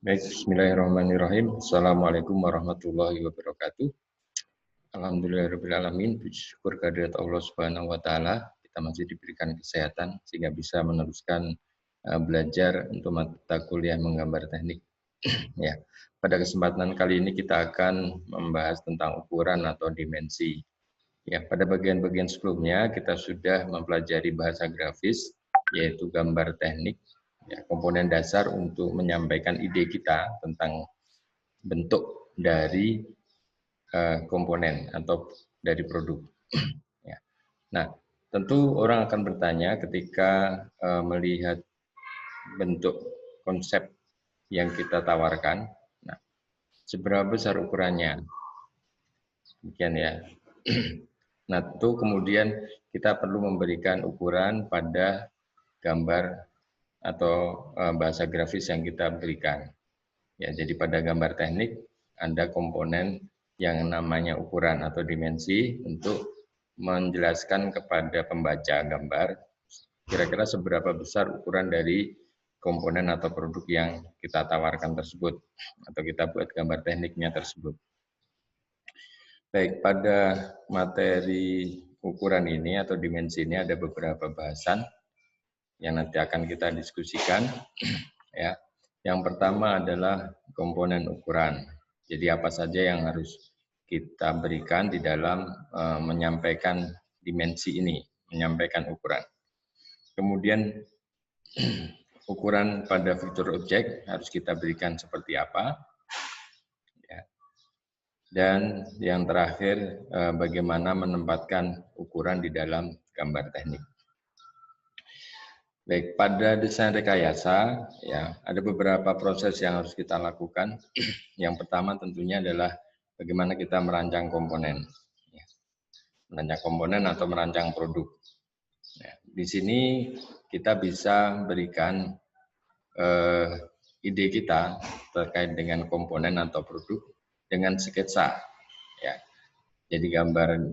Baik, bismillahirrahmanirrahim. Assalamualaikum warahmatullahi wabarakatuh. Alhamdulillahirrahmanirrahim. Puji syukur kehadirat Allah Subhanahu wa Ta'ala. Kita masih diberikan kesehatan sehingga bisa meneruskan belajar untuk mata kuliah menggambar teknik. Ya, pada kesempatan kali ini kita akan membahas tentang ukuran atau dimensi. Ya, pada bagian-bagian sebelumnya kita sudah mempelajari bahasa grafis, yaitu gambar teknik. Ya, komponen dasar untuk menyampaikan ide kita tentang bentuk dari komponen atau dari produk. Ya. Nah, tentu orang akan bertanya ketika melihat bentuk konsep yang kita tawarkan, nah, seberapa besar ukurannya? Demikian ya. Nah, tentu kemudian kita perlu memberikan ukuran pada gambar atau bahasa grafis yang kita berikan. Ya, jadi pada gambar teknik ada komponen yang namanya ukuran atau dimensi untuk menjelaskan kepada pembaca gambar kira-kira seberapa besar ukuran dari komponen atau produk yang kita tawarkan tersebut atau kita buat gambar tekniknya tersebut. Baik, pada materi ukuran ini atau dimensi ini ada beberapa bahasan yang nanti akan kita diskusikan. Ya, yang pertama adalah komponen ukuran. Jadi apa saja yang harus kita berikan di dalam menyampaikan dimensi ini, menyampaikan ukuran. Kemudian ukuran pada fitur objek harus kita berikan seperti apa. Ya. Dan yang terakhir bagaimana menempatkan ukuran di dalam gambar teknik. Baik, pada desain rekayasa ya ada beberapa proses yang harus kita lakukan. Yang pertama tentunya adalah bagaimana kita merancang komponen. Ya. Merancang komponen atau merancang produk. Ya. Di sini kita bisa berikan ide kita terkait dengan komponen atau produk dengan sketsa. Ya. Jadi gambar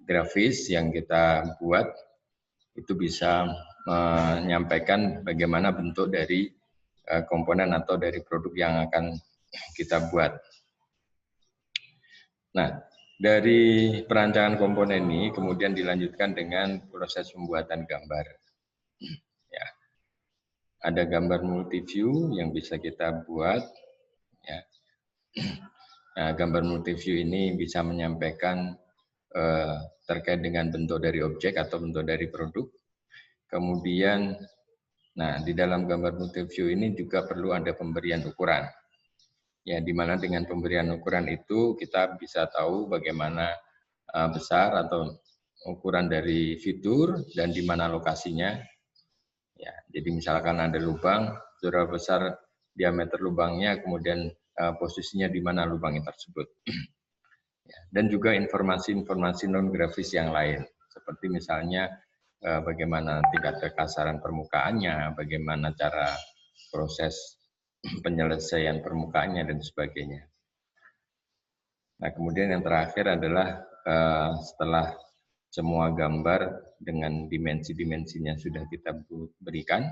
grafis yang kita buat itu bisa menyampaikan bagaimana bentuk dari komponen atau dari produk yang akan kita buat. Nah, dari perancangan komponen ini kemudian dilanjutkan dengan proses pembuatan gambar. Ya. Ada gambar multiview yang bisa kita buat. Ya. Nah, gambar multiview ini bisa menyampaikan terkait dengan bentuk dari objek atau bentuk dari produk. Kemudian, nah di dalam gambar multiview ini juga perlu ada pemberian ukuran. Ya, di mana dengan pemberian ukuran itu kita bisa tahu bagaimana besar atau ukuran dari fitur dan di mana lokasinya. Ya, jadi misalkan ada lubang, berapa besar diameter lubangnya, kemudian posisinya di mana lubangnya tersebut. Ya, dan juga informasi-informasi non grafis yang lain, seperti misalnya bagaimana tingkat kekasaran permukaannya, bagaimana cara proses penyelesaian permukaannya, dan sebagainya. Nah, kemudian yang terakhir adalah setelah semua gambar dengan dimensi-dimensinya sudah kita berikan,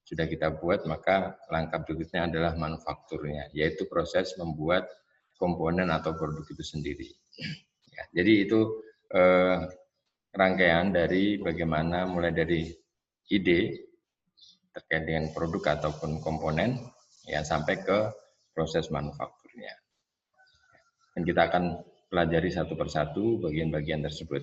sudah kita buat, maka langkah berikutnya adalah manufakturnya, yaitu proses membuat komponen atau produk itu sendiri. Ya, jadi itu rangkaian dari bagaimana mulai dari ide terkait dengan produk ataupun komponen ya sampai ke proses manufakturnya. Dan kita akan pelajari satu persatu bagian-bagian tersebut.